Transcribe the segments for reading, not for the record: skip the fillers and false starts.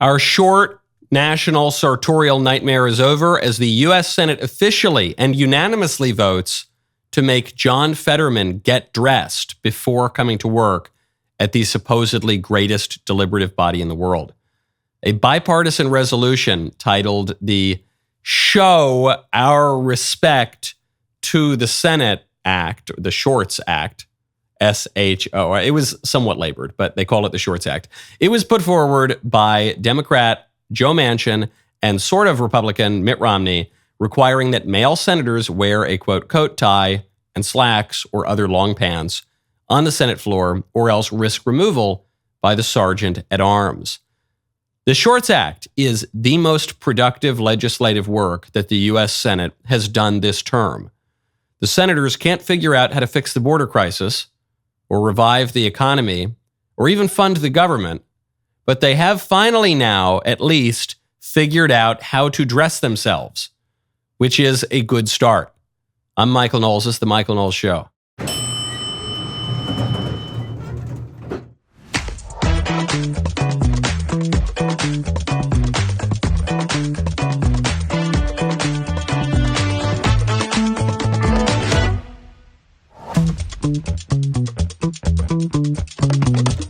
Our short national sartorial nightmare is over as the U.S. Senate officially and unanimously votes to make John Fetterman get dressed before coming to work at the supposedly greatest deliberative body in the world. A bipartisan resolution titled the Show Our Respect to the Senate Act, the Shorts Act, SHO. It was somewhat labored, but they call it the Shorts Act. It was put forward by Democrat Joe Manchin and sort of Republican Mitt Romney, requiring that male senators wear a, quote, coat, tie, and slacks or other long pants on the Senate floor or else risk removal by the Sergeant at Arms. The Shorts Act is the most productive legislative work that the U.S. Senate has done this term. The senators can't figure out how to fix the border crisis or revive the economy or even fund the government, but they have finally now at least figured out how to dress themselves, which is a good start. I'm Michael Knowles. This is The Michael Knowles Show.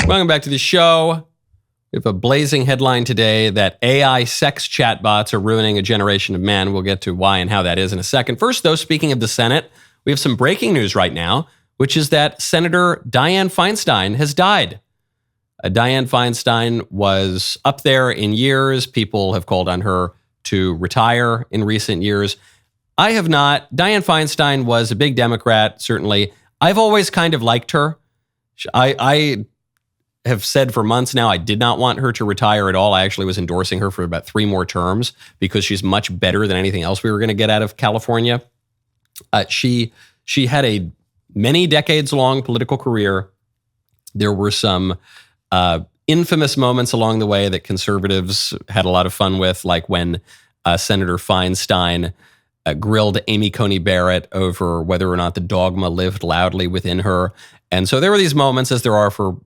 Welcome back to the show. We have a blazing headline today that AI sex chatbots are ruining a generation of men. We'll get to why and how that is in a second. First, though, speaking of the Senate, we have some breaking news right now, which is that Senator Dianne Feinstein has died. Dianne Feinstein was up there in years. People have called on her to retire in recent years. I have not. Dianne Feinstein was a big Democrat, certainly. I've always kind of liked her. I have said for months now I did not want her to retire at all. I actually was endorsing her for about 3 more terms because she's much better than anything else we were going to get out of California. She had a many decades long political career. There were some infamous moments along the way that conservatives had a lot of fun with, like when Senator Feinstein grilled Amy Coney Barrett over whether or not the dogma lived loudly within her. And so there were these moments, as there are for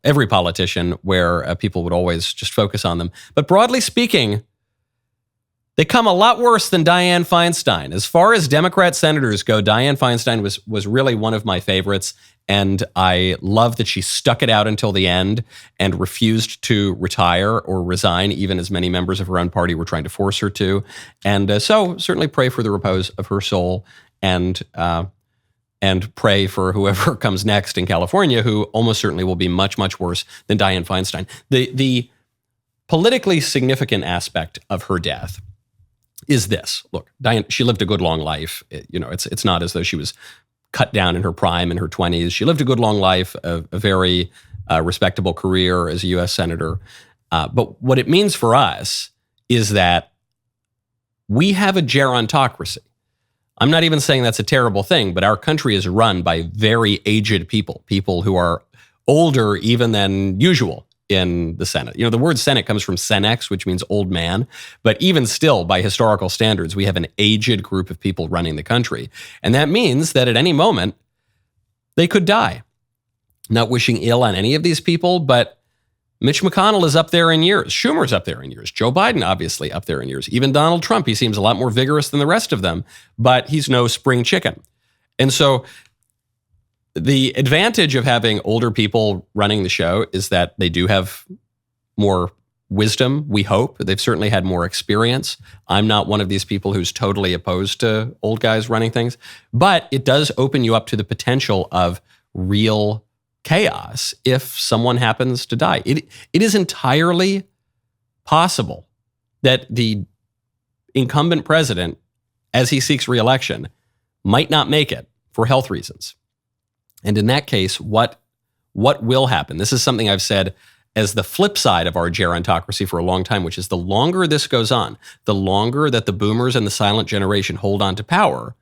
every politician, where people would always just focus on them. But broadly speaking, they come a lot worse than Dianne Feinstein. As far as Democrat senators go, Dianne Feinstein was really one of my favorites. And I love that she stuck it out until the end and refused to retire or resign, even as many members of her own party were trying to force her to. And so certainly pray for the repose of her soul and pray for whoever comes next in California, who almost certainly will be much, much worse than Dianne Feinstein. The politically significant aspect of her death is this. Look, Dianne, she lived a good long life. It's not as though she was cut down in her prime in her 20s. She lived a good long life, a very respectable career as a U.S. senator. But what it means for us is that we have a gerontocracy. I'm not even saying that's a terrible thing, but our country is run by very aged people who are older even than usual in the Senate. The word Senate comes from senex, which means old man. But even still, by historical standards, we have an aged group of people running the country. And that means that at any moment, they could die. Not wishing ill on any of these people, but Mitch McConnell is up there in years. Schumer's up there in years. Joe Biden, obviously, up there in years. Even Donald Trump, he seems a lot more vigorous than the rest of them, but he's no spring chicken. And so the advantage of having older people running the show is that they do have more wisdom, we hope. They've certainly had more experience. I'm not one of these people who's totally opposed to old guys running things, but it does open you up to the potential of real chaos if someone happens to die. It is entirely possible that the incumbent president, as he seeks re-election, might not make it for health reasons. And in that case, what will happen? This is something I've said as the flip side of our gerontocracy for a long time, which is the longer this goes on, the longer that the boomers and the silent generation hold on to power,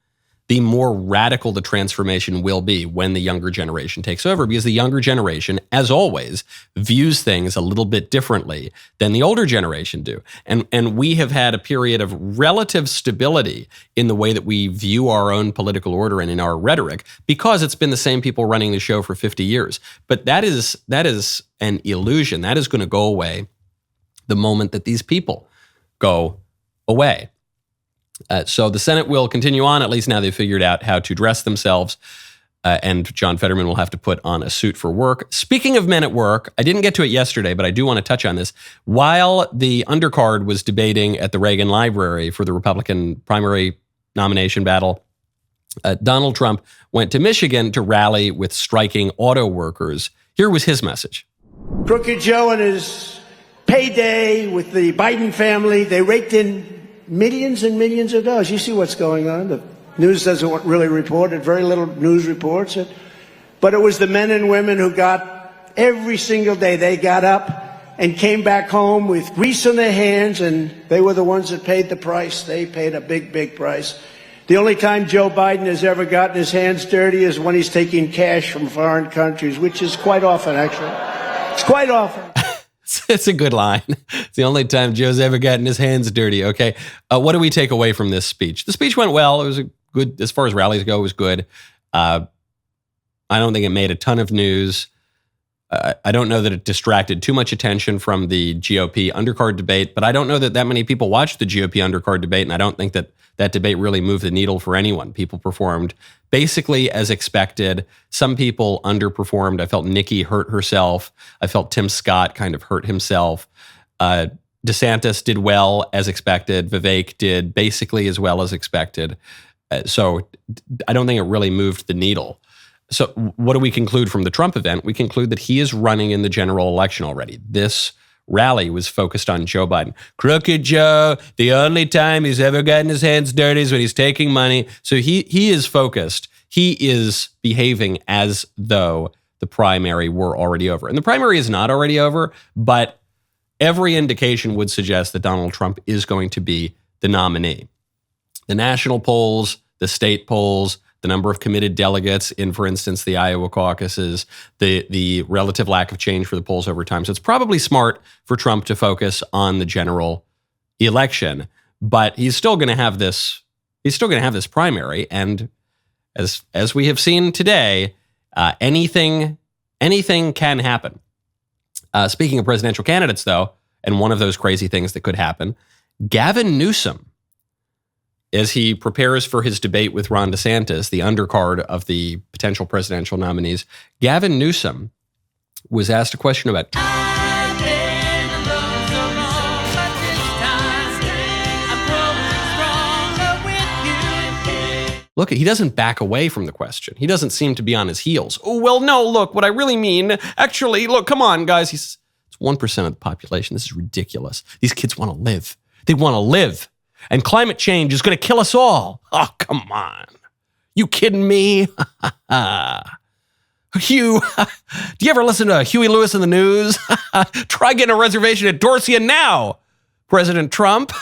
the more radical the transformation will be when the younger generation takes over, because the younger generation, as always, views things a little bit differently than the older generation do. And we have had a period of relative stability in the way that we view our own political order and in our rhetoric, because it's been the same people running the show for 50 years. But that is an illusion. That is going to go away the moment that these people go away. So the Senate will continue on. At least now they've figured out how to dress themselves. And John Fetterman will have to put on a suit for work. Speaking of men at work, I didn't get to it yesterday, but I do want to touch on this. While the undercard was debating at the Reagan Library for the Republican primary nomination battle, Donald Trump went to Michigan to rally with striking auto workers. Here was his message. Crooked Joe and his payday with the Biden family, they raked in millions and millions of dollars. You see what's going on. The news doesn't really report it. Very little news reports it. But it was the men and women who got every single day. They got up and came back home with grease on their hands, and they were the ones that paid the price. They paid a big, big price. The only time Joe Biden has ever gotten his hands dirty is when he's taking cash from foreign countries, which is quite often, actually. It's quite often. It's a good line. It's the only time Joe's ever gotten his hands dirty. Okay. What do we take away from this speech? The speech went well. It was good, as far as rallies go, it was good. I don't think it made a ton of news. I don't know that it distracted too much attention from the GOP undercard debate, but I don't know that many people watched the GOP undercard debate, and I don't think that debate really moved the needle for anyone. People performed basically as expected. Some people underperformed. I felt Nikki hurt herself. I felt Tim Scott kind of hurt himself. DeSantis did well as expected. Vivek did basically as well as expected. So I don't think it really moved the needle. So what do we conclude from the Trump event? We conclude that he is running in the general election already. This rally was focused on Joe Biden. Crooked Joe, the only time he's ever gotten his hands dirty is when he's taking money. So he is focused. He is behaving as though the primary were already over. And the primary is not already over, but every indication would suggest that Donald Trump is going to be the nominee. The national polls, the state polls, the number of committed delegates in, for instance, the Iowa caucuses, the relative lack of change for the polls over time. So it's probably smart for Trump to focus on the general election, but he's still going to have this. He's still going to have this primary, and as we have seen today, anything can happen. Speaking of presidential candidates, though, and one of those crazy things that could happen, Gavin Newsom, as he prepares for his debate with Ron DeSantis, the undercard of the potential presidential nominees, Gavin Newsom was asked a question about look, he doesn't back away from the question. He doesn't seem to be on his heels. Oh, well, no, look, what I really mean, actually, look, come on, guys. It's 1% of the population. This is ridiculous. These kids want to live. They want to live. And climate change is going to kill us all. Oh, come on. You kidding me? Hugh, do you ever listen to Huey Lewis in the news? Try getting a reservation at Dorsia now, President Trump.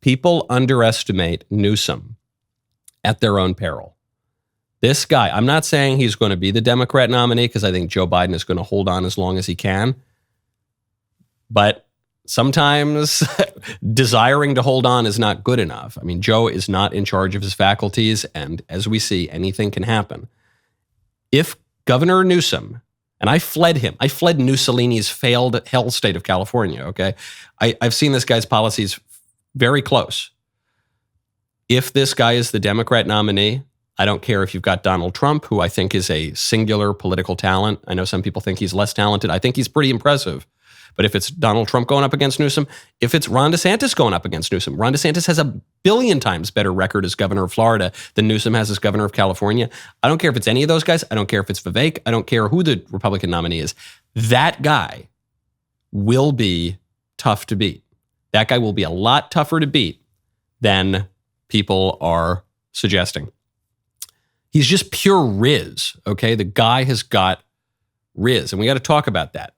People underestimate Newsom at their own peril. This guy, I'm not saying he's going to be the Democrat nominee because I think Joe Biden is going to hold on as long as he can. But sometimes desiring to hold on is not good enough. I mean, Joe is not in charge of his faculties, and as we see, anything can happen. If Governor Newsom, and I fled him, I fled Mussolini's failed hell state of California, okay? I've seen this guy's policies very close. If this guy is the Democrat nominee, I don't care if you've got Donald Trump, who I think is a singular political talent. I know some people think he's less talented. I think he's pretty impressive. But if it's Donald Trump going up against Newsom, if it's Ron DeSantis going up against Newsom, Ron DeSantis has a billion times better record as governor of Florida than Newsom has as governor of California. I don't care if it's any of those guys. I don't care if it's Vivek. I don't care who the Republican nominee is. That guy will be tough to beat. That guy will be a lot tougher to beat than people are suggesting. He's just pure riz, okay? The guy has got riz, and we got to talk about that.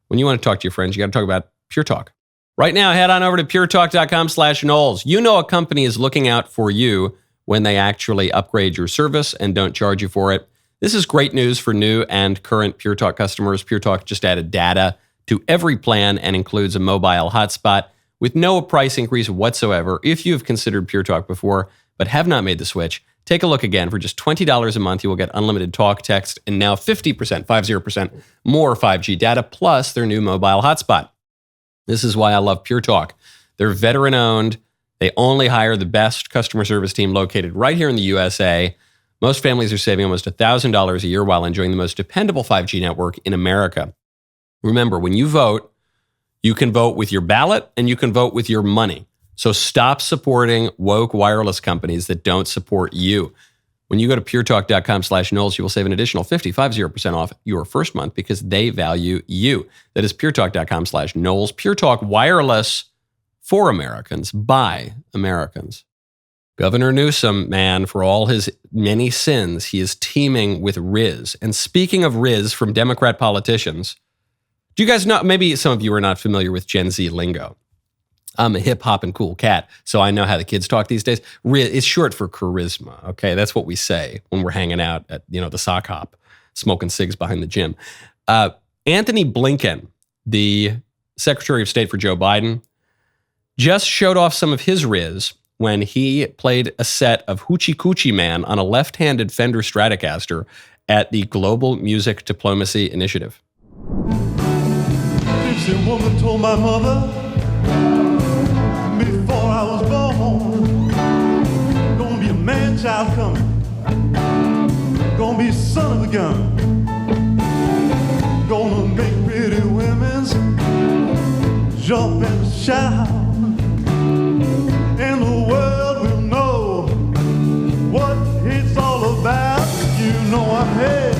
When you want to talk to your friends, you got to talk about Pure Talk. Right now, head on over to puretalk.com/Knowles. You know a company is looking out for you when they actually upgrade your service and don't charge you for it. This is great news for new and current Pure Talk customers. Pure Talk just added data to every plan and includes a mobile hotspot with no price increase whatsoever. If you have considered Pure Talk before but have not made the switch, Take a look again. For just $20 a month, you will get unlimited talk, text, and now 50% more 5G data, plus their new mobile hotspot. This is why I love Pure Talk. They're veteran-owned. They only hire the best customer service team located right here in the USA. Most families are saving almost $1,000 a year while enjoying the most dependable 5G network in America. Remember, when you vote, you can vote with your ballot and you can vote with your money. So stop supporting woke wireless companies that don't support you. When you go to puretalk.com/Knowles, you will save an additional 50% off your first month because they value you. That is puretalk.com/Knowles. Pure Talk Wireless for Americans, by Americans. Governor Newsom, man, for all his many sins, he is teeming with Riz. And speaking of Riz from Democrat politicians, do you guys know, maybe some of you are not familiar with Gen Z lingo. I'm a hip hop and cool cat, so I know how the kids talk these days. It's short for charisma, okay? That's what we say when we're hanging out at, the sock hop, smoking cigs behind the gym. Antony Blinken, the Secretary of State for Joe Biden, just showed off some of his Riz when he played a set of Hoochie Coochie Man on a left-handed Fender Stratocaster at the Global Music Diplomacy Initiative. Gypsy woman told my mother before I was born, gonna be a man-child coming, gonna be a son of a gun, gonna make pretty women's jump and shout, and the world will know what it's all about. You know I'm here.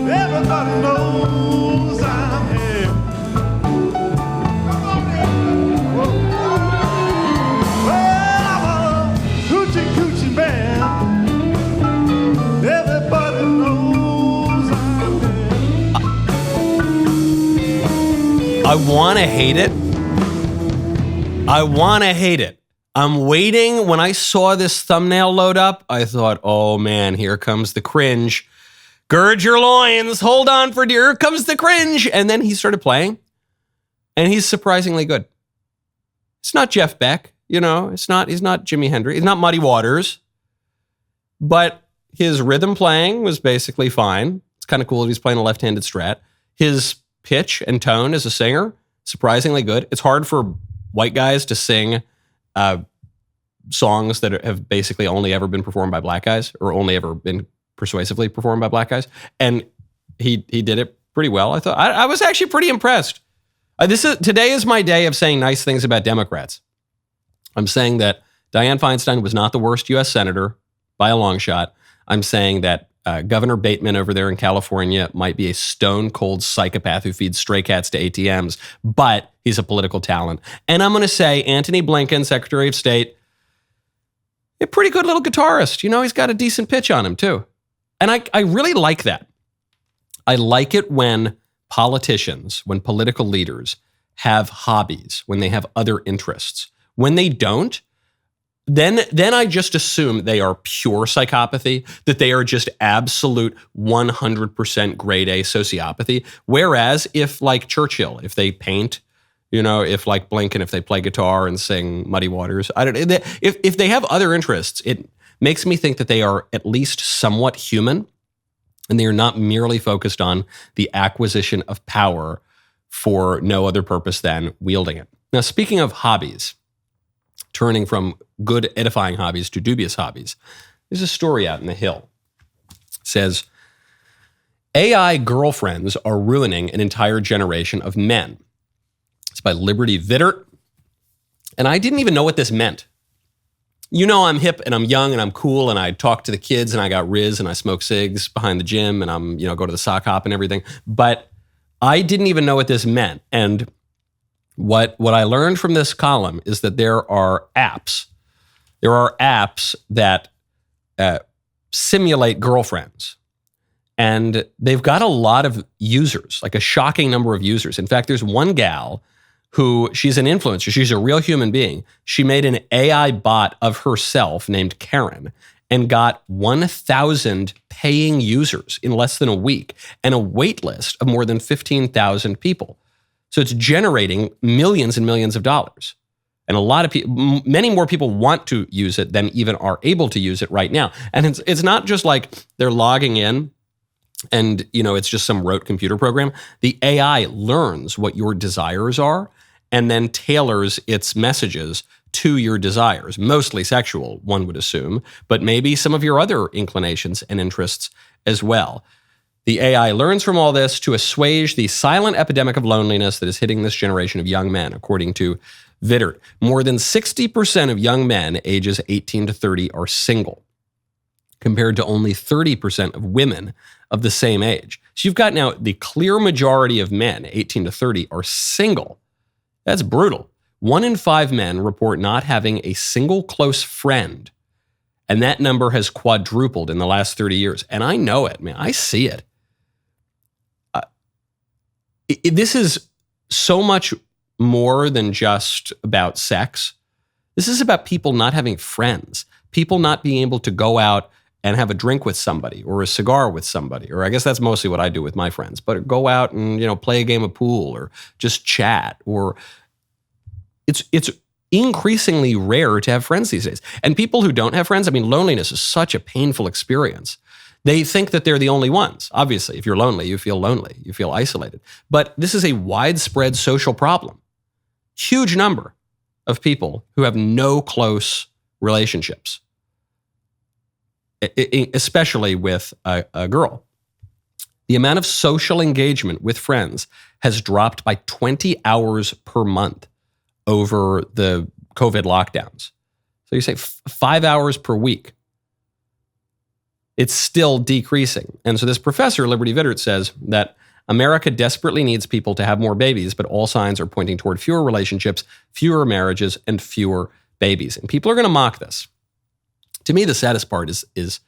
Everybody knows I'm here. I want to hate it. I'm waiting. When I saw this thumbnail load up, I thought, oh man, here comes the cringe. Gird your loins. Hold on for dear. Here comes the cringe. And then he started playing, and he's surprisingly good. It's not Jeff Beck, he's not Jimi Hendrix. He's not Muddy Waters, but his rhythm playing was basically fine. It's kind of cool that he's playing a left-handed Strat. His pitch and tone as a singer, surprisingly good. It's hard for white guys to sing songs that have basically only ever been performed by black guys, or only ever been persuasively performed by black guys. And he did it pretty well. I thought I was actually pretty impressed. Today is my day of saying nice things about Democrats. I'm saying that Dianne Feinstein was not the worst U.S. senator by a long shot. I'm saying that Governor Bateman over there in California might be a stone-cold psychopath who feeds stray cats to ATMs, but he's a political talent. And I'm going to say Antony Blinken, Secretary of State, a pretty good little guitarist. He's got a decent pitch on him too. And I really like that. I like it when politicians, when political leaders have hobbies, when they have other interests. When they don't, then I just assume they are pure psychopathy, that they are just absolute 100% grade A sociopathy. Whereas if like Churchill, if they paint, if like Blinken, if they play guitar and sing Muddy Waters, if they have other interests, it makes me think that they are at least somewhat human and they are not merely focused on the acquisition of power for no other purpose than wielding it. Now, speaking of hobbies, turning from good edifying hobbies to dubious hobbies, there's a story out in the Hill. It says, AI girlfriends are ruining an entire generation of men. It's by Liberty Vittert. And I didn't even know what this meant. I'm hip and I'm young and I'm cool and I talk to the kids and I got Riz and I smoke cigs behind the gym and I'm, go to the sock hop and everything. But I didn't even know what this meant. And what I learned from this column is that there are apps. There are apps that simulate girlfriends. And they've got a lot of users, like a shocking number of users. In fact, there's one gal who, she's an influencer. She's a real human being. She made an AI bot of herself named Karen and got 1,000 paying users in less than a week and a wait list of more than 15,000 people. So it's generating millions and millions of dollars. And a lot of people, many more people want to use it than even are able to use it right now. And it's not just like they're logging in and, it's just some rote computer program. The AI learns what your desires are and then tailors its messages to your desires, mostly sexual, one would assume, but maybe some of your other inclinations and interests as well. The AI learns from all this to assuage the silent epidemic of loneliness that is hitting this generation of young men, according to Vittert. More than 60% of young men ages 18 to 30 are single, compared to only 30% of women of the same age. So you've got now the clear majority of men, 18 to 30, are single. That's brutal. 1 in 5 men report not having a single close friend. And that number has quadrupled in the last 30 years. And I know it, man. I see it. This is so much more than just about sex. This is about people not having friends, people not being able to go out and have a drink with somebody or a cigar with somebody, or I guess that's mostly what I do with my friends, but go out and, play a game of pool or just chat, or it's increasingly rare to have friends these days. And people who don't have friends, loneliness is such a painful experience. They think that they're the only ones. Obviously, if you're lonely, you feel isolated. But this is a widespread social problem. Huge number of people who have no close relationships, especially with a girl. The amount of social engagement with friends has dropped by 20 hours per month over the COVID lockdowns. So you say 5 hours per week. It's still decreasing. And so this professor, Liberty Vittert, says that America desperately needs people to have more babies, but all signs are pointing toward fewer relationships, fewer marriages, and fewer babies. And people are going to mock this. To me, the saddest part is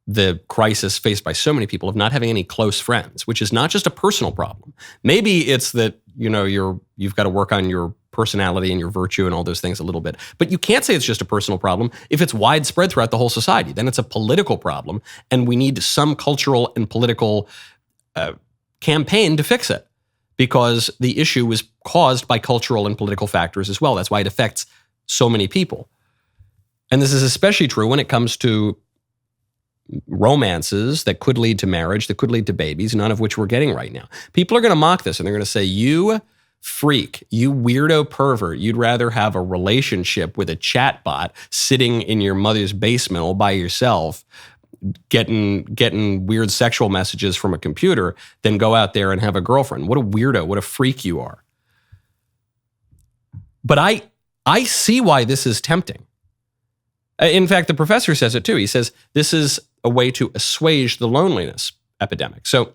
the crisis faced by so many people of not having any close friends, which is not just a personal problem. Maybe it's that, you've got to work on your personality and your virtue and all those things a little bit. But you can't say it's just a personal problem if it's widespread throughout the whole society. Then it's a political problem, and we need some cultural and political campaign to fix it, because the issue was caused by cultural and political factors as well. That's why it affects so many people. And this is especially true when it comes to romances that could lead to marriage, that could lead to babies, none of which we're getting right now. People are going to mock this, and they're going to say, you freak, you weirdo pervert, you'd rather have a relationship with a chatbot sitting in your mother's basement all by yourself, getting weird sexual messages from a computer than go out there and have a girlfriend. What a weirdo, what a freak you are. But I see why this is tempting. In fact, the professor says it too. He says this is a way to assuage the loneliness epidemic. So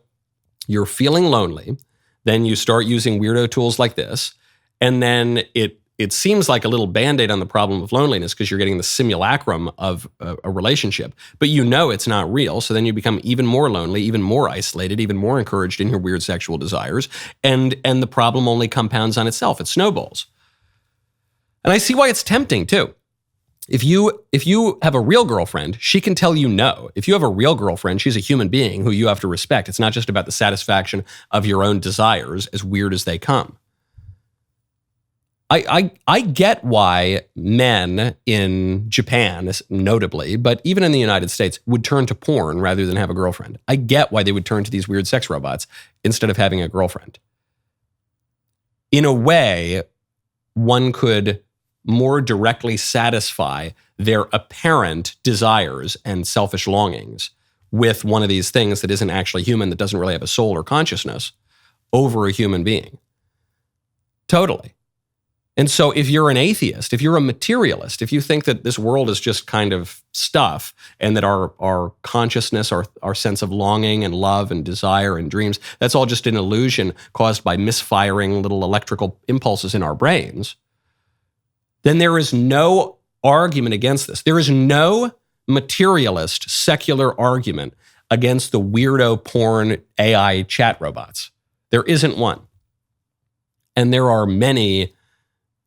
you're feeling lonely, then you start using weirdo tools like this, and then it seems like a little Band-Aid on the problem of loneliness because you're getting the simulacrum of a relationship, but it's not real. So then you become even more lonely, even more isolated, even more encouraged in your weird sexual desires, and the problem only compounds on itself. It snowballs. And I see why it's tempting too. If you have a real girlfriend, she can tell you no. If you have a real girlfriend, she's a human being who you have to respect. It's not just about the satisfaction of your own desires, as weird as they come. I get why men in Japan, notably, but even in the United States, would turn to porn rather than have a girlfriend. I get why they would turn to these weird sex robots instead of having a girlfriend. In a way, one could more directly satisfy their apparent desires and selfish longings with one of these things that isn't actually human, that doesn't really have a soul or consciousness, over a human being. Totally. And so if you're an atheist, if you're a materialist, if you think that this world is just kind of stuff and that our consciousness, our sense of longing and love and desire and dreams, that's all just an illusion caused by misfiring little electrical impulses in our brains, then there is no argument against this. There is no materialist, secular argument against the weirdo porn AI chat robots. There isn't one. And there are many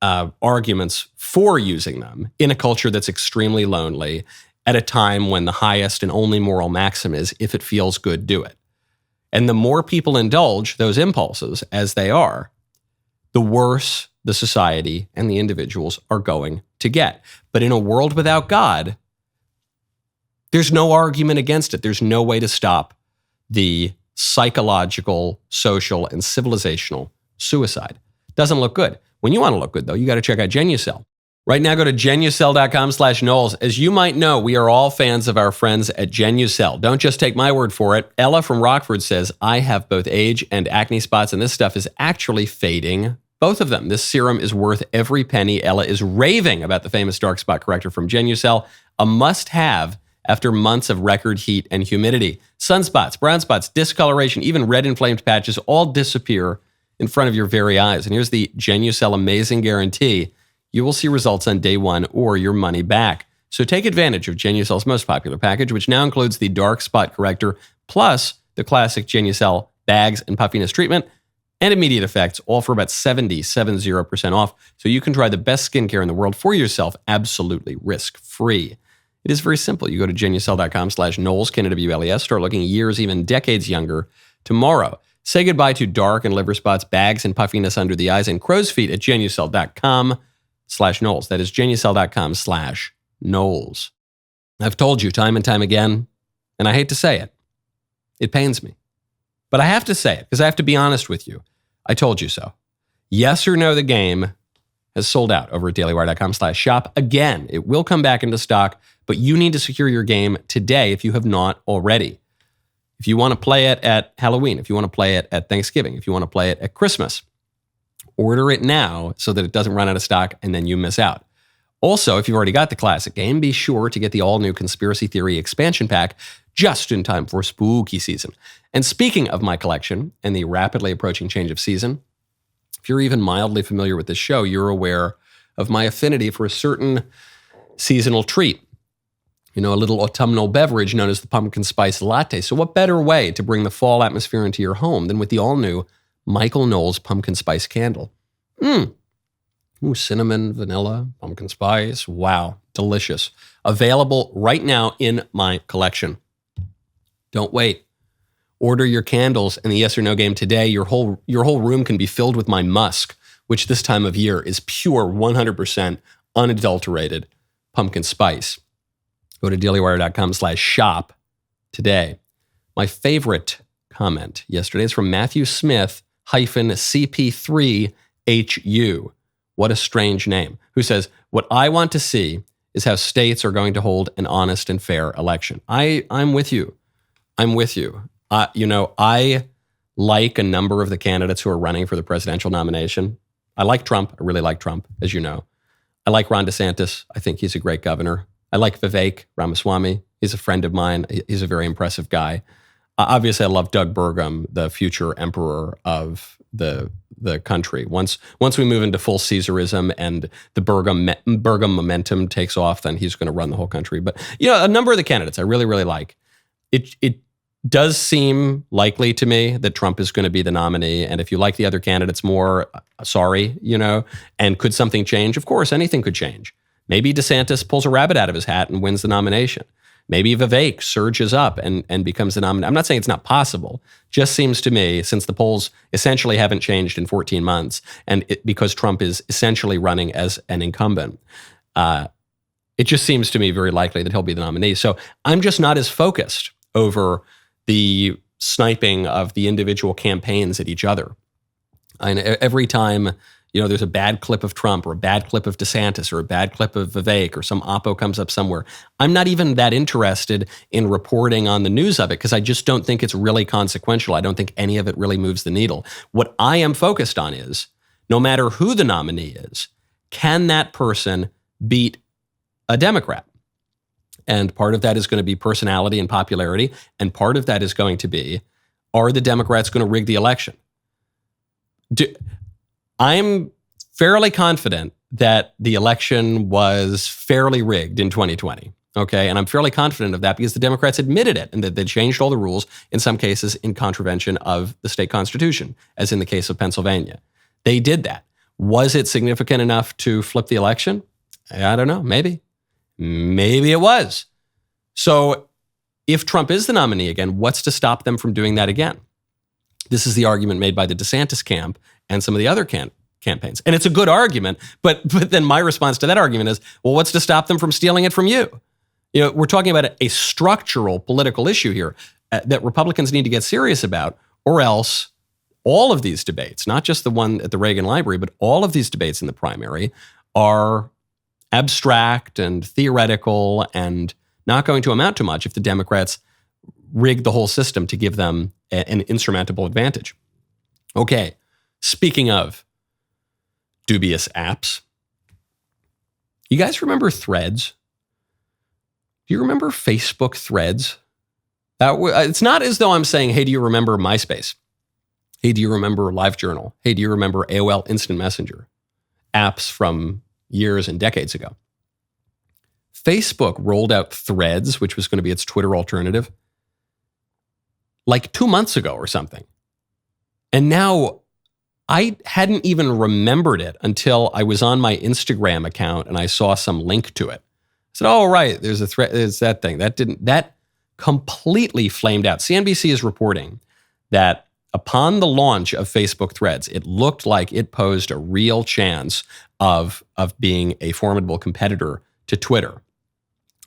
arguments for using them in a culture that's extremely lonely at a time when the highest and only moral maxim is, if it feels good, do it. And the more people indulge those impulses as they are, the worse the society and the individuals are going to get. But in a world without God, there's no argument against it. There's no way to stop the psychological, social, and civilizational suicide. Doesn't look good. When you want to look good, though, you got to check out Genucell. Right now, go to Genucell.com/Knowles. As you might know, we are all fans of our friends at Genucell. Don't just take my word for it. Ella from Rockford says, I have both age and acne spots, and this stuff is actually fading both of them. This serum is worth every penny. Ella is raving about the famous dark spot corrector from Genucell, a must-have after months of record heat and humidity. Sunspots, brown spots, discoloration, even red inflamed patches all disappear in front of your very eyes. And here's the Genucell amazing guarantee. You will see results on day one or your money back. So take advantage of Genucell's most popular package, which now includes the dark spot corrector, plus the classic Genucell bags and puffiness treatment and immediate effects, all for about 70% off. So you can try the best skincare in the world for yourself, absolutely risk-free. It is very simple. You go to Genucell.com/Knowles, Knowles, start looking years, even decades younger tomorrow. Say goodbye to dark and liver spots, bags and puffiness under the eyes, and crow's feet at Genucell.com/Knowles. That is Genucell.com/Knowles. I've told you time and time again, and I hate to say it. It pains me. But I have to say it because I have to be honest with you. I told you so. Yes or no, the game has sold out over at DailyWire.com/shop. Again, it will come back into stock, but you need to secure your game today if you have not already. If you want to play it at Halloween, if you want to play it at Thanksgiving, if you want to play it at Christmas, order it now so that it doesn't run out of stock and then you miss out. Also, if you've already got the classic game, be sure to get the all-new Conspiracy Theory expansion pack just in time for spooky season. And speaking of my collection and the rapidly approaching change of season, if you're even mildly familiar with this show, you're aware of my affinity for a certain seasonal treat. You know, a little autumnal beverage known as the pumpkin spice latte. So what better way to bring the fall atmosphere into your home than with the all-new MichaelKnowles pumpkin spice candle? Ooh, cinnamon, vanilla, pumpkin spice. Wow, delicious. Available right now in my collection. Don't wait. Order your candles in the yes or no game today. Your whole room can be filled with my musk, which this time of year is pure 100% unadulterated pumpkin spice. Go to dailywire.com/shop today. My favorite comment yesterday is from Matthew Smith -CP3HU. What a strange name. Who says, what I want to see is how states are going to hold an honest and fair election. I'm with you. I'm with you. I like a number of the candidates who are running for the presidential nomination. I like Trump. I really like Trump, as you know. I like Ron DeSantis. I think he's a great governor. I like Vivek Ramaswamy. He's a friend of mine. He's a very impressive guy. Obviously, I love Doug Burgum, the future emperor of the country. Once we move into full Caesarism and the Burgum momentum takes off, then he's going to run the whole country. But a number of the candidates I really, really like. It does seem likely to me that Trump is going to be the nominee. And if you like the other candidates more, sorry, and could something change? Of course, anything could change. Maybe DeSantis pulls a rabbit out of his hat and wins the nomination. Maybe Vivek surges up and becomes the nominee. I'm not saying it's not possible. Just seems to me, since the polls essentially haven't changed in 14 months, and because Trump is essentially running as an incumbent, it just seems to me very likely that he'll be the nominee. So I'm just not as focused over the sniping of the individual campaigns at each other. And every time there's a bad clip of Trump or a bad clip of DeSantis or a bad clip of Vivek or some oppo comes up somewhere, I'm not even that interested in reporting on the news of it because I just don't think it's really consequential. I don't think any of it really moves the needle. What I am focused on is, no matter who the nominee is, can that person beat a Democrat? And part of that is going to be personality and popularity. And part of that is going to be, are the Democrats going to rig the election? I'm fairly confident that the election was fairly rigged in 2020. Okay. And I'm fairly confident of that because the Democrats admitted it and that they changed all the rules, in some cases in contravention of the state constitution, as in the case of Pennsylvania. They did that. Was it significant enough to flip the election? I don't know. Maybe it was. So if Trump is the nominee again, what's to stop them from doing that again? This is the argument made by the DeSantis camp and some of the other campaigns. And it's a good argument, but then my response to that argument is, well, what's to stop them from stealing it from you? You know, we're talking about a structural political issue here that Republicans need to get serious about, or else all of these debates, not just the one at the Reagan Library, but all of these debates in the primary are abstract and theoretical and not going to amount to much if the Democrats rig the whole system to give them an insurmountable advantage. Okay, speaking of dubious apps, you guys remember Threads? Do you remember Facebook Threads? It's not as though I'm saying, hey, do you remember MySpace? Hey, do you remember LiveJournal? Hey, do you remember AOL Instant Messenger? Apps from years and decades ago. Facebook rolled out Threads, which was going to be its Twitter alternative, like 2 months ago or something. And now I hadn't even remembered it until I was on my Instagram account and I saw some link to it. I said, oh, right, there's a thread, there's that thing. That completely flamed out. CNBC is reporting that upon the launch of Facebook Threads, it looked like it posed a real chance of being a formidable competitor to Twitter.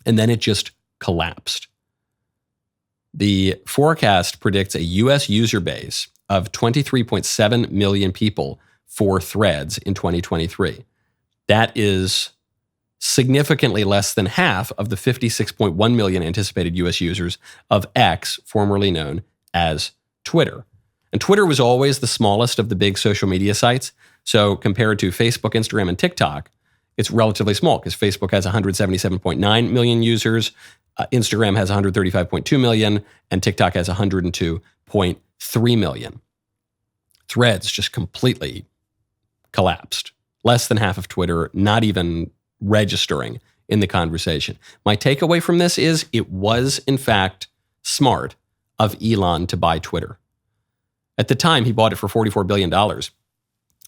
And then it just collapsed. The forecast predicts a US user base of 23.7 million people for Threads in 2023. That is significantly less than half of the 56.1 million anticipated US users of X, formerly known as Twitter. And Twitter was always the smallest of the big social media sites. So compared to Facebook, Instagram, and TikTok, it's relatively small because Facebook has 177.9 million users, Instagram has 135.2 million, and TikTok has 102.3 million. Threads just completely collapsed. Less than half of Twitter, not even registering in the conversation. My takeaway from this is it was, in fact, smart of Elon to buy Twitter. At the time, he bought it for $44 billion.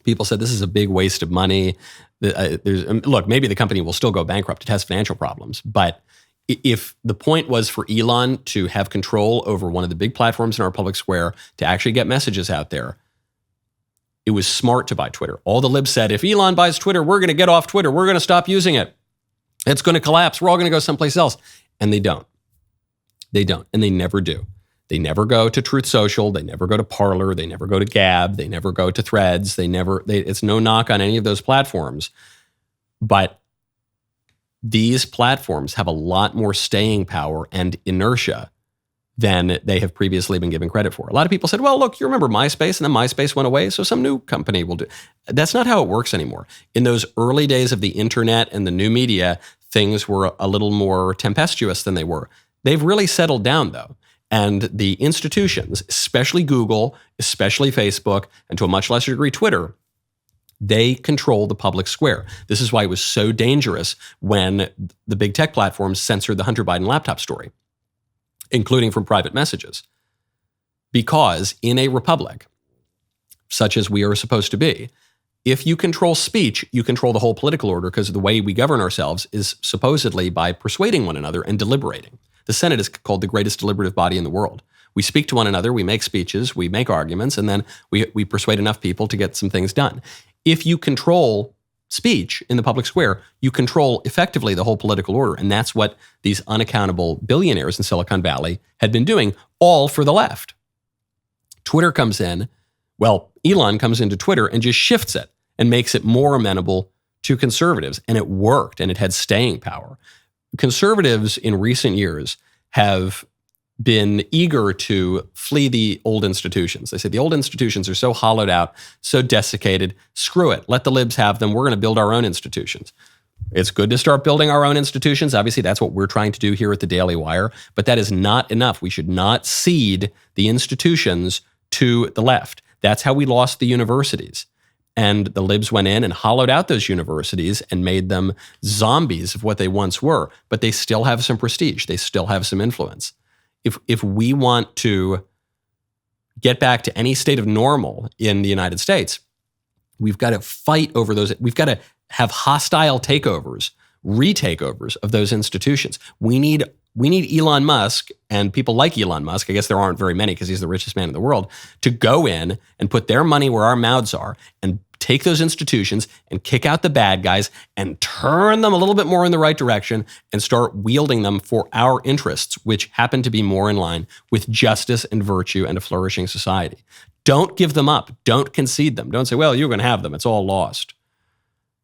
People said this is a big waste of money. Look, maybe the company will still go bankrupt. It has financial problems. But if the point was for Elon to have control over one of the big platforms in our public square, to actually get messages out there, it was smart to buy Twitter. All the libs said, if Elon buys Twitter, we're going to get off Twitter. We're going to stop using it. It's going to collapse. We're all going to go someplace else. And they don't. They don't. And they never do. They never go to Truth Social. They never go to Parler. They never go to Gab. They never go to Threads. It's no knock on any of those platforms. But these platforms have a lot more staying power and inertia than they have previously been given credit for. A lot of people said, well, look, you remember MySpace, and then MySpace went away, so some new company will do. That's not how it works anymore. In those early days of the internet and the new media, things were a little more tempestuous than they were. They've really settled down, though. And the institutions, especially Google, especially Facebook, and to a much lesser degree, Twitter, they control the public square. This is why it was so dangerous when the big tech platforms censored the Hunter Biden laptop story, including from private messages. Because in a republic, such as we are supposed to be, if you control speech, you control the whole political order, because the way we govern ourselves is supposedly by persuading one another and deliberating. The Senate is called the greatest deliberative body in the world. We speak to one another, we make speeches, we make arguments, and then we persuade enough people to get some things done. If you control speech in the public square, you control effectively the whole political order. And that's what these unaccountable billionaires in Silicon Valley had been doing, all for the left. Twitter comes in, Elon comes into Twitter and just shifts it and makes it more amenable to conservatives. And it worked, and it had staying power. Conservatives in recent years have been eager to flee the old institutions. They say the old institutions are so hollowed out, so desiccated. Screw it. Let the libs have them. We're going to build our own institutions. It's good to start building our own institutions. Obviously, that's what we're trying to do here at the Daily Wire, but that is not enough. We should not cede the institutions to the left. That's how we lost the universities. And the libs went in and hollowed out those universities and made them zombies of what they once were. But they still have some prestige. They still have some influence. If we want to get back to any state of normal in the United States, we've got to fight over those. We've got to have hostile takeovers, retakeovers of those institutions. We need we need Elon Musk and people like Elon Musk, I guess there aren't very many because he's the richest man in the world, to go in and put their money where our mouths are and take those institutions and kick out the bad guys and turn them a little bit more in the right direction and start wielding them for our interests, which happen to be more in line with justice and virtue and a flourishing society. Don't give them up. Don't concede them. Don't say, well, you're going to have them. It's all lost.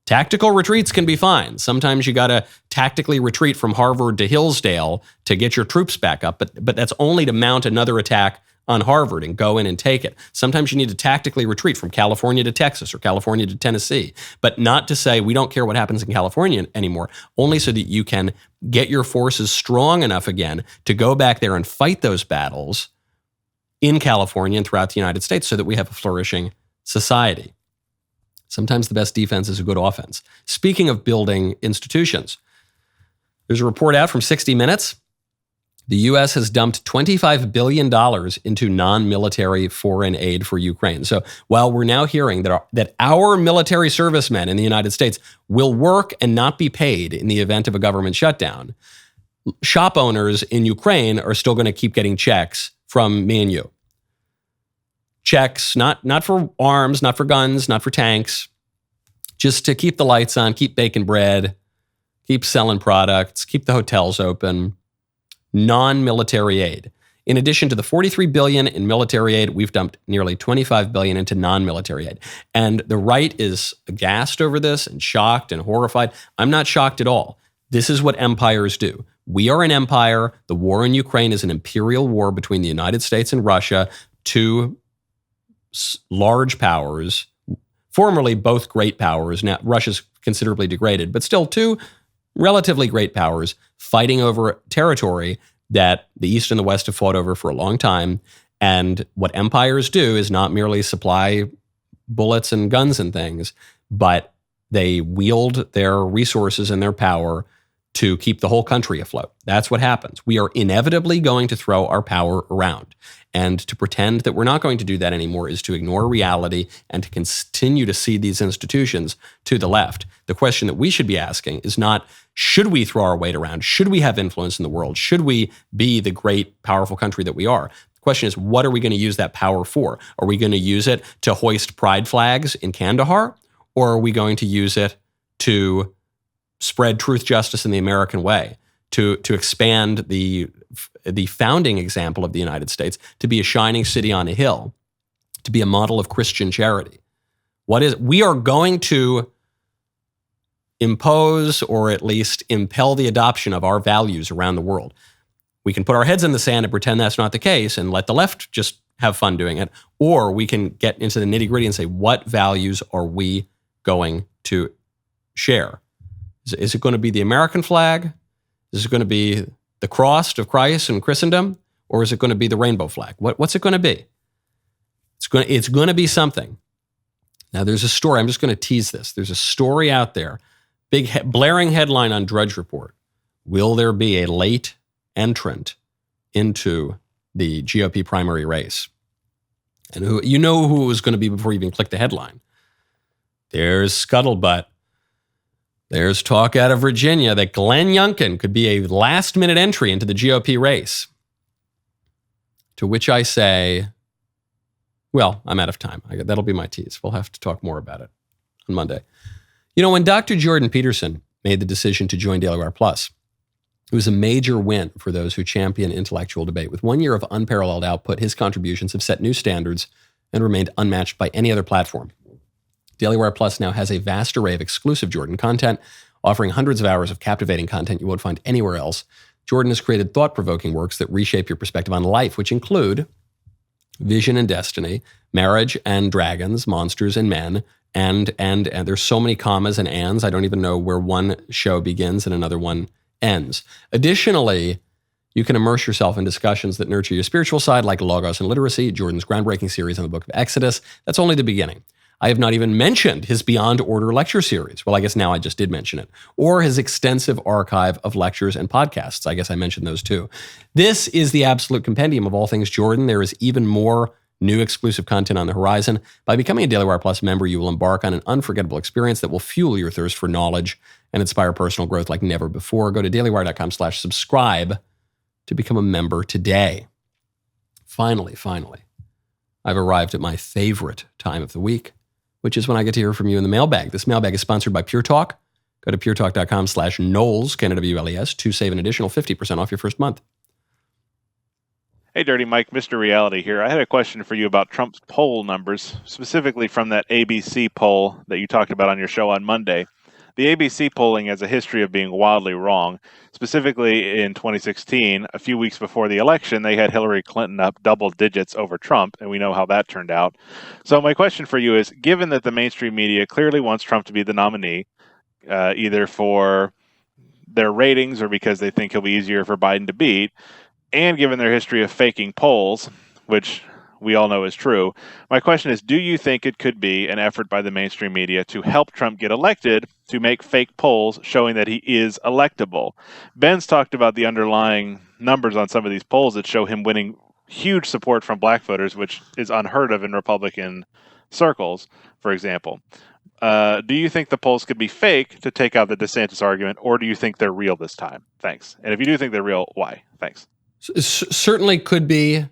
Tactical retreats can be fine. Sometimes you got to tactically retreat from Harvard to Hillsdale to get your troops back up, but that's only to mount another attack on Harvard and go in and take it. Sometimes you need to tactically retreat from California to Texas or California to Tennessee, but not to say we don't care what happens in California anymore, only so that you can get your forces strong enough again to go back there and fight those battles in California and throughout the United States so that we have a flourishing society. Sometimes the best defense is a good offense. Speaking of building institutions, there's a report out from 60 Minutes. The U.S. has dumped $25 billion into non-military foreign aid for Ukraine. So while we're now hearing that our military servicemen in the United States will work and not be paid in the event of a government shutdown, shop owners in Ukraine are still going to keep getting checks from me and you. Checks, not for arms, not for guns, not for tanks, just to keep the lights on, keep baking bread, keep selling products, keep the hotels open. Non-military aid. In addition to the $43 billion in military aid, we've dumped nearly $25 billion into non-military aid. And the right is aghast over this and shocked and horrified. I'm not shocked at all. This is what empires do. We are an empire. The war in Ukraine is an imperial war between the United States and Russia, two large powers, formerly both great powers. Now, Russia's considerably degraded, but still two relatively great powers fighting over territory that the East and the West have fought over for a long time. And what empires do is not merely supply bullets and guns and things, but they wield their resources and their power to keep the whole country afloat. That's what happens. We are inevitably going to throw our power around. And to pretend that we're not going to do that anymore is to ignore reality and to continue to see these institutions to the left. The question that we should be asking is not, should we throw our weight around? Should we have influence in the world? Should we be the great, powerful country that we are? The question is, what are we going to use that power for? Are we going to use it to hoist pride flags in Kandahar? Or are we going to use it to spread truth, justice, and the American way, to expand the founding example of the United States, to be a shining city on a hill, to be a model of Christian charity? We are going to impose or at least impel the adoption of our values around the world. We can put our heads in the sand and pretend that's not the case and let the left just have fun doing it, or we can get into the nitty-gritty and say, what values are we going to share? Is it going to be the American flag? Is it going to be the cross of Christ and Christendom? Or is it going to be the rainbow flag? What's it going to be? It's going to be something. Now, there's a story. I'm just going to tease this. There's a story out there, big blaring headline on Drudge Report. Will there be a late entrant into the GOP primary race? And who it was going to be before you even click the headline. There's scuttlebutt. There's talk out of Virginia that Glenn Youngkin could be a last-minute entry into the GOP race. To which I say, well, I'm out of time. That'll be my tease. We'll have to talk more about it on Monday. When Dr. Jordan Peterson made the decision to join DailyWire Plus, it was a major win for those who champion intellectual debate. With 1 year of unparalleled output, his contributions have set new standards and remained unmatched by any other platform. DailyWire Plus now has a vast array of exclusive Jordan content, offering hundreds of hours of captivating content you won't find anywhere else. Jordan has created thought-provoking works that reshape your perspective on life, which include Vision and Destiny, Marriage and Dragons, Monsters and Men, and there's so many commas and ands, I don't even know where one show begins and another one ends. Additionally, you can immerse yourself in discussions that nurture your spiritual side, like Logos and Literacy, Jordan's groundbreaking series on the book of Exodus. That's only the beginning. I have not even mentioned his Beyond Order lecture series. Well, I guess now I just did mention it. Or his extensive archive of lectures and podcasts. I guess I mentioned those too. This is the absolute compendium of all things Jordan. There is even more new exclusive content on the horizon. By becoming a DailyWire Plus member, you will embark on an unforgettable experience that will fuel your thirst for knowledge and inspire personal growth like never before. Go to dailywire.com/subscribe to become a member today. Finally, I've arrived at my favorite time of the week, which is when I get to hear from you in the mailbag. This mailbag is sponsored by Pure Talk. Go to puretalk.com/Knowles, K-N-O-W-L-E-S, to save an additional 50% off your first month. Hey, Dirty Mike, Mr. Reality here. I had a question for you about Trump's poll numbers, specifically from that ABC poll that you talked about on your show on Monday. The ABC polling has a history of being wildly wrong. Specifically in 2016, a few weeks before the election, they had Hillary Clinton up double digits over Trump, and we know how that turned out. So my question for you is, given that the mainstream media clearly wants Trump to be the nominee, either for their ratings or because they think he'll be easier for Biden to beat, and given their history of faking polls, which we all know is true, my question is, do you think it could be an effort by the mainstream media to help Trump get elected to make fake polls showing that he is electable? Ben's talked about the underlying numbers on some of these polls that show him winning huge support from black voters, which is unheard of in Republican circles, for example. Do you think the polls could be fake to take out the DeSantis argument, or do you think they're real this time? Thanks. And if you do think they're real, why? Thanks. Certainly could be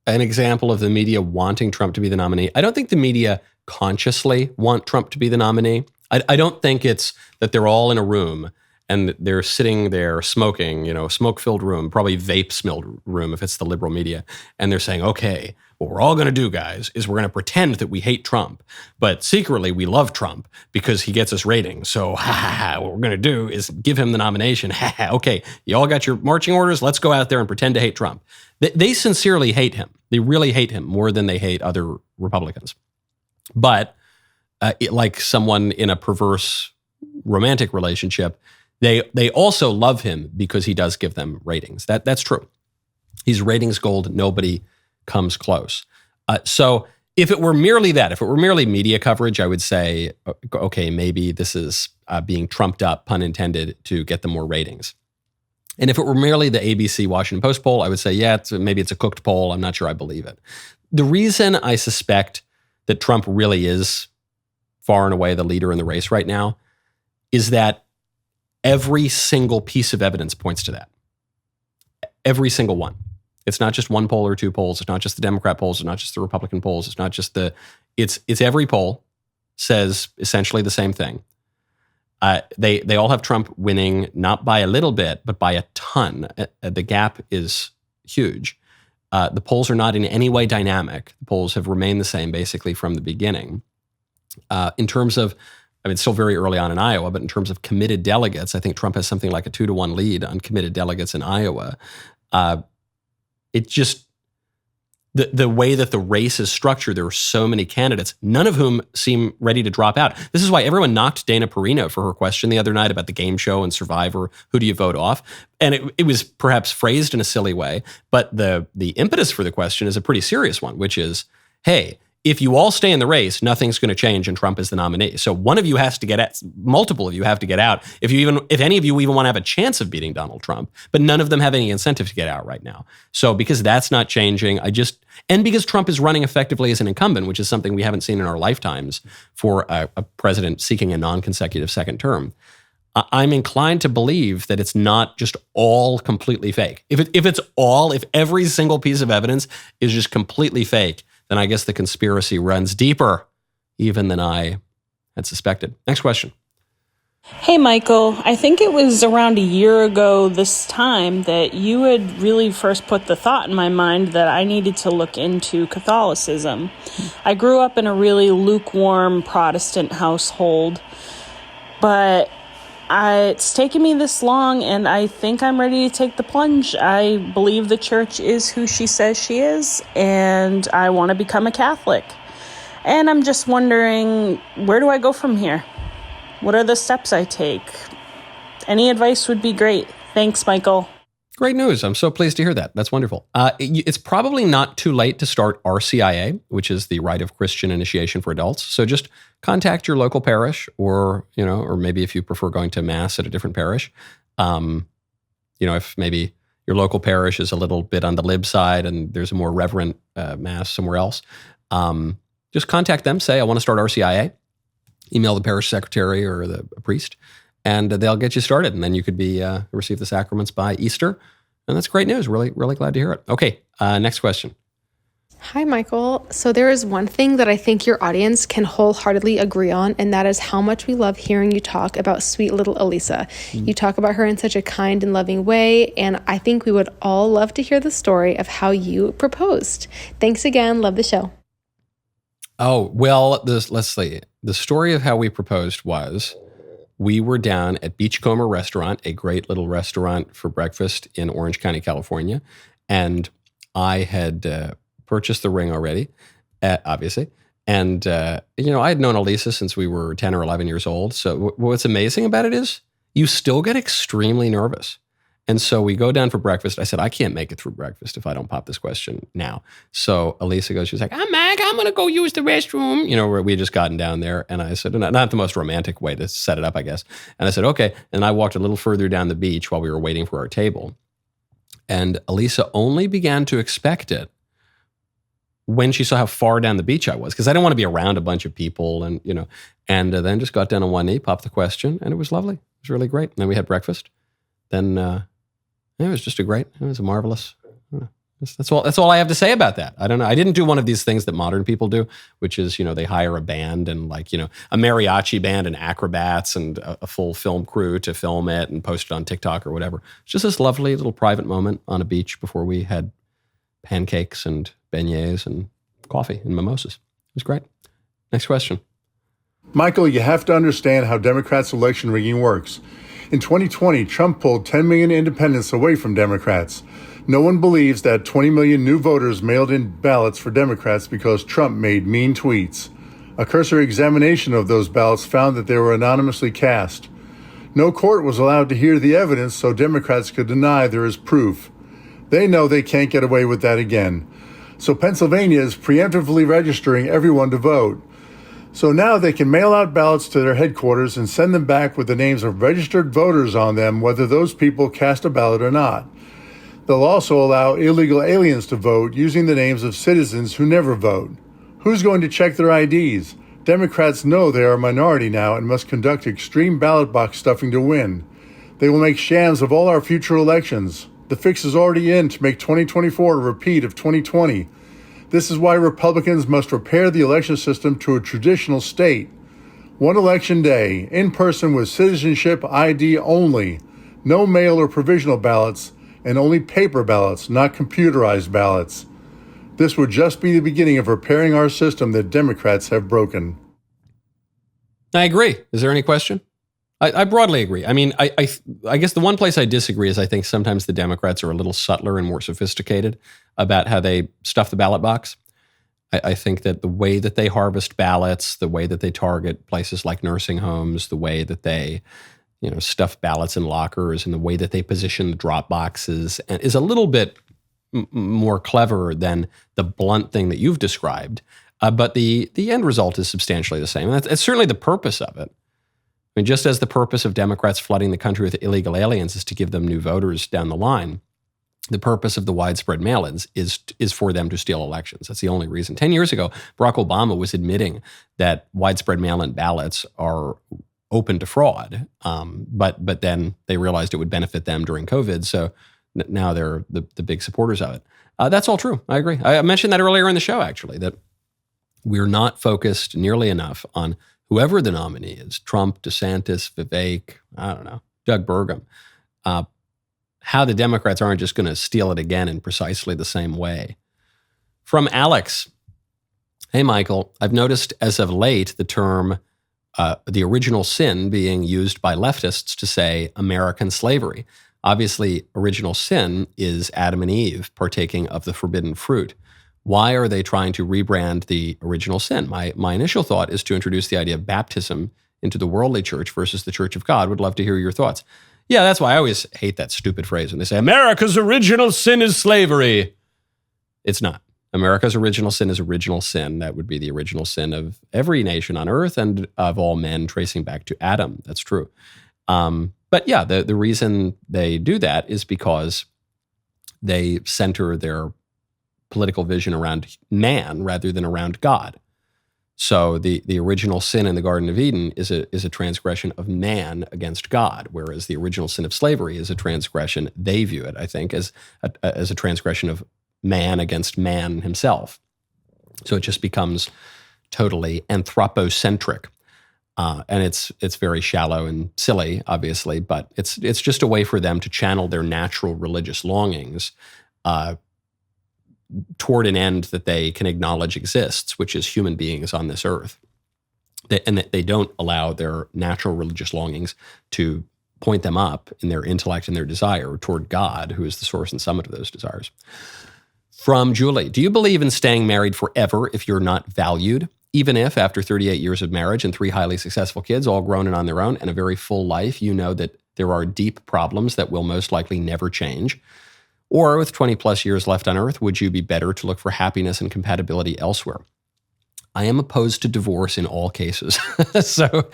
an example of the media wanting Trump to be the nominee. I don't think the media consciously want Trump to be the nominee. I don't think it's that they're all in a room and they're sitting there smoking, smoke-filled room, probably vape-smelled room if it's the liberal media, and they're saying, okay, what we're all going to do, guys, is we're going to pretend that we hate Trump, but secretly we love Trump because he gets us ratings. So, what we're going to do is give him the nomination. Okay, you all got your marching orders. Let's go out there and pretend to hate Trump. They sincerely hate him. They really hate him more than they hate other Republicans. But like someone in a perverse romantic relationship, they also love him because he does give them ratings. That's true. He's ratings gold. Nobody comes close. So if it were merely that, if it were merely media coverage, I would say, okay, maybe this is being trumped up, pun intended, to get them more ratings. And if it were merely the ABC Washington Post poll, I would say, yeah, maybe it's a cooked poll. I'm not sure I believe it. The reason I suspect that Trump really is far and away the leader in the race right now is that every single piece of evidence points to that. Every single one. It's not just one poll or two polls. It's not just the Democrat polls. It's not just the Republican polls. It's not just it's every poll says essentially the same thing. They all have Trump winning, not by a little bit, but by a ton. The gap is huge. The polls are not in any way dynamic. The polls have remained the same basically from the beginning. In terms of, it's still very early on in Iowa, but in terms of committed delegates, I think Trump has something like a 2-to-1 lead on committed delegates in Iowa. It just, the way that the race is structured, there are so many candidates, none of whom seem ready to drop out. This is why everyone knocked Dana Perino for her question the other night about the game show and Survivor, who do you vote off? And it was perhaps phrased in a silly way, but the impetus for the question is a pretty serious one, which is, hey, if you all stay in the race, nothing's going to change and Trump is the nominee. So one of you has to get out, multiple of you have to get out, if any of you even want to have a chance of beating Donald Trump, but none of them have any incentive to get out right now. So because that's not changing, and because Trump is running effectively as an incumbent, which is something we haven't seen in our lifetimes for a president seeking a non-consecutive second term, I'm inclined to believe that it's not just all completely fake. If every single piece of evidence is just completely fake, then I guess the conspiracy runs deeper even than I had suspected. Next question. Hey, Michael. I think it was around a year ago this time that you had really first put the thought in my mind that I needed to look into Catholicism. I grew up in a really lukewarm Protestant household, but it's taken me this long, and I think I'm ready to take the plunge. I believe the church is who she says she is, and I want to become a Catholic. And I'm just wondering, where do I go from here? What are the steps I take? Any advice would be great. Thanks, Michael. Great news. I'm so pleased to hear that. That's wonderful. It's probably not too late to start RCIA, which is the Rite of Christian Initiation for Adults. So just contact your local parish, or maybe if you prefer going to Mass at a different parish, if maybe your local parish is a little bit on the lib side and there's a more reverent Mass somewhere else, just contact them. Say, I want to start RCIA. Email the parish secretary or the priest, and they'll get you started. And then you could receive the sacraments by Easter, And that's great news. Really, really glad to hear it. Okay, next question. Hi, Michael. So there is one thing that I think your audience can wholeheartedly agree on, and that is how much we love hearing you talk about sweet little Elisa. You talk about her in such a kind and loving way, and I think we would all love to hear the story of how you proposed. Thanks again. Love the show. Oh, well, let's see. The story of how we proposed was we were down at Beachcomber Restaurant, a great little restaurant for breakfast in Orange County, California, and I had purchased the ring already, obviously. And, I had known Elisa since we were 10 or 11 years old. So what's amazing about it is you still get extremely nervous. And so we go down for breakfast. I said, I can't make it through breakfast if I don't pop this question now. So Elisa goes, she's like, Mag, I'm going to go use the restroom. Where we had just gotten down there. And I said, not the most romantic way to set it up, I guess. And I said, okay. And I walked a little further down the beach while we were waiting for our table. And Elisa only began to expect it when she saw how far down the beach I was, because I didn't want to be around a bunch of people and then just got down on one knee, popped the question, and it was lovely. It was really great. And then we had breakfast. Then it was just it was a marvelous. That's all I have to say about that. I don't know. I didn't do one of these things that modern people do, which is, they hire a band and a mariachi band and acrobats and a full film crew to film it and post it on TikTok or whatever. It's just this lovely little private moment on a beach before we had pancakes and beignets and coffee and mimosas. It was great. Next question. Michael, you have to understand how Democrats' election rigging works. In 2020, Trump pulled 10 million independents away from Democrats. No one believes that 20 million new voters mailed in ballots for Democrats because Trump made mean tweets. A cursory examination of those ballots found that they were anonymously cast. No court was allowed to hear the evidence, so Democrats could deny there is proof. They know they can't get away with that again. So Pennsylvania is preemptively registering everyone to vote. So now they can mail out ballots to their headquarters and send them back with the names of registered voters on them, whether those people cast a ballot or not. They'll also allow illegal aliens to vote using the names of citizens who never vote. Who's going to check their IDs? Democrats know they are a minority now and must conduct extreme ballot box stuffing to win. They will make shams of all our future elections. The fix is already in to make 2024 a repeat of 2020. This is why Republicans must repair the election system to a traditional state. One election day, in person with citizenship ID only, no mail or provisional ballots, and only paper ballots, not computerized ballots. This would just be the beginning of repairing our system that Democrats have broken. I agree. Is there any question? I broadly agree. I mean, I guess the one place I disagree is I think sometimes the Democrats are a little subtler and more sophisticated about how they stuff the ballot box. I think that the way that they harvest ballots, the way that they target places like nursing homes, the way that they, stuff ballots in lockers, and the way that they position the drop boxes is a little bit more clever than the blunt thing that you've described. But the end result is substantially the same. And that's certainly the purpose of it. I mean, just as the purpose of Democrats flooding the country with illegal aliens is to give them new voters down the line, the purpose of the widespread mail-ins is for them to steal elections. That's the only reason. 10 years ago, Barack Obama was admitting that widespread mail-in ballots are open to fraud, but then they realized it would benefit them during COVID, so now they're the big supporters of it. That's all true. I agree. I mentioned that earlier in the show, actually, that we're not focused nearly enough on whoever the nominee is, Trump, DeSantis, Vivek, I don't know, Doug Burgum, how the Democrats aren't just going to steal it again in precisely the same way. From Alex, hey, Michael, I've noticed as of late the term the original sin being used by leftists to say American slavery. Obviously, original sin is Adam and Eve partaking of the forbidden fruit. Why are they trying to rebrand the original sin? My initial thought is to introduce the idea of baptism into the worldly church versus the church of God. Would love to hear your thoughts. Yeah, that's why I always hate that stupid phrase when they say, America's original sin is slavery. It's not. America's original sin is original sin. That would be the original sin of every nation on earth and of all men tracing back to Adam. That's true. But yeah, the reason they do that is because they center their political vision around man rather than around God. So the original sin in the Garden of Eden is a transgression of man against God, whereas the original sin of slavery is a transgression, they view it, I think, as a transgression of man against man himself. So it just becomes totally anthropocentric. And it's very shallow and silly, obviously, but it's just a way for them to channel their natural religious longings toward an end that they can acknowledge exists, which is human beings on this earth. And they don't allow their natural religious longings to point them up in their intellect and their desire toward God, who is the source and summit of those desires. From Julie, do you believe in staying married forever if you're not valued? Even if, after 38 years of marriage and 3 highly successful kids, all grown and on their own, and a very full life, you know that there are deep problems that will most likely never change? Or with 20 plus years left on earth, would you be better to look for happiness and compatibility elsewhere? I am opposed to divorce in all cases. So,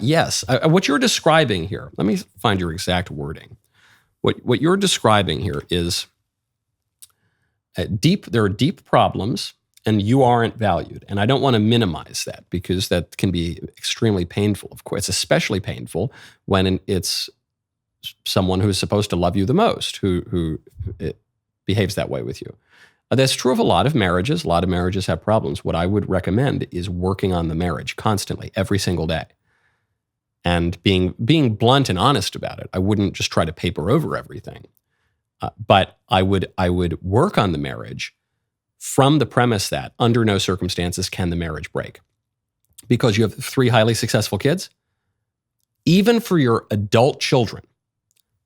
yes, what you're describing here, let me find your exact wording. What you're describing here is there are deep problems and you aren't valued. And I don't want to minimize that because that can be extremely painful. Of course, it's especially painful when it's someone who's supposed to love you the most, who behaves that way with you. That's true of a lot of marriages. A lot of marriages have problems. What I would recommend is working on the marriage constantly, every single day, and being blunt and honest about it. I wouldn't just try to paper over everything, but I would work on the marriage from the premise that under no circumstances can the marriage break, because you have 3 highly successful kids. Even for your adult children,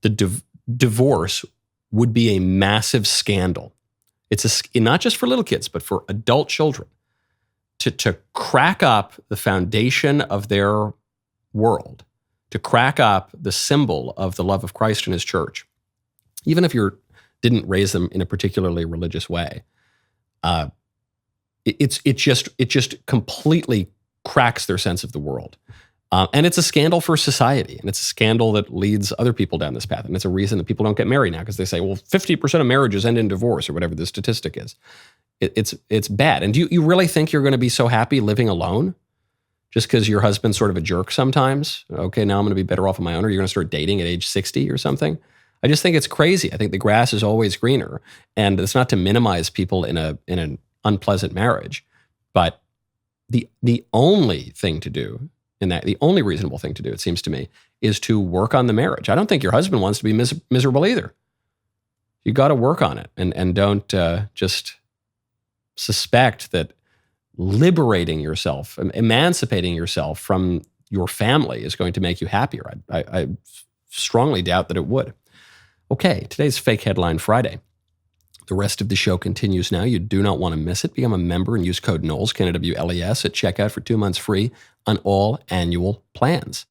the divorce would be a massive scandal. It's not just for little kids, but for adult children to crack up the foundation of their world, to crack up the symbol of the love of Christ and his church, even if you didn't raise them in a particularly religious way. It just completely cracks their sense of the world. And it's a scandal for society, and it's a scandal that leads other people down this path. And it's a reason that people don't get married now, because they say, well, 50% of marriages end in divorce, or whatever the statistic is. It's bad. And do you really think you're going to be so happy living alone just because your husband's sort of a jerk sometimes? Okay, now I'm going to be better off on my own, or you're going to start dating at age 60 or something? I just think it's crazy. I think the grass is always greener. And it's not to minimize people in an unpleasant marriage, but the only thing to do the only reasonable thing to do, it seems to me, is to work on the marriage. I don't think your husband wants to be miserable either. You got to work on it, and don't just suspect that liberating yourself, emancipating yourself from your family is going to make you happier. I strongly doubt that it would. Okay, today's Fake Headline Friday. The rest of the show continues now. You do not want to miss it. Become a member and use code Knowles, KNWLES, at checkout for 2 months free on all annual plans.